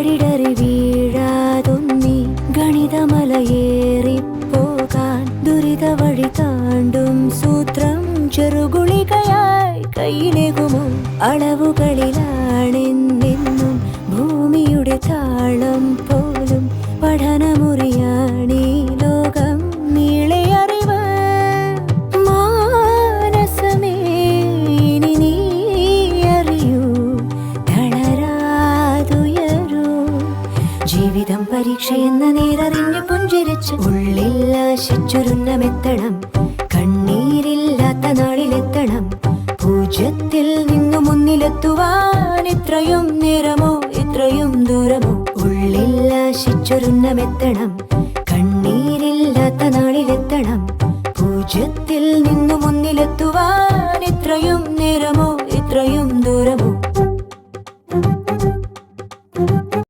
വഴിടറി വീഴാതൊന്നി ഗണിതമലയേറിപ്പോകാൻ ദുരിത വഴി താണ്ടും സൂത്രം ചെറുകുളികയായി കയ്യിലേകുമോ? അളവുകളിലാണെന്നെന്നും ഭൂമിയുടെ താളം പോലും പഠനമുറിയാണീ ലോകം നീളെ അറിവ്. മാനസമേ ഇനി നീ അറിയൂ, തളരാതുയരൂ. ജീവിതം പരീക്ഷയെന്ന നേരറിഞ്ഞു പുഞ്ചിരിച്ച് ഉള്ളിൽ ആശിച്ചൊരുന്നമെത്തണം. കണ്ണീരില്ലാത്ത നാളിലെത്തണം. പൂജ്യത്തിൽ നിന്നു മുന്നിലെത്തുവാൻ ഇത്രയും നേരമോ ഇത്രയും ദൂരമോ? ഉള്ളിൽ ആശിച്ചൊരുന്നമെത്തണം. കണ്ണീരില്ലാത്ത നാളിലെത്തണം. പൂജ്യത്തിൽ നിന്നു മുന്നിലെത്തുവാൻ ഇത്രയും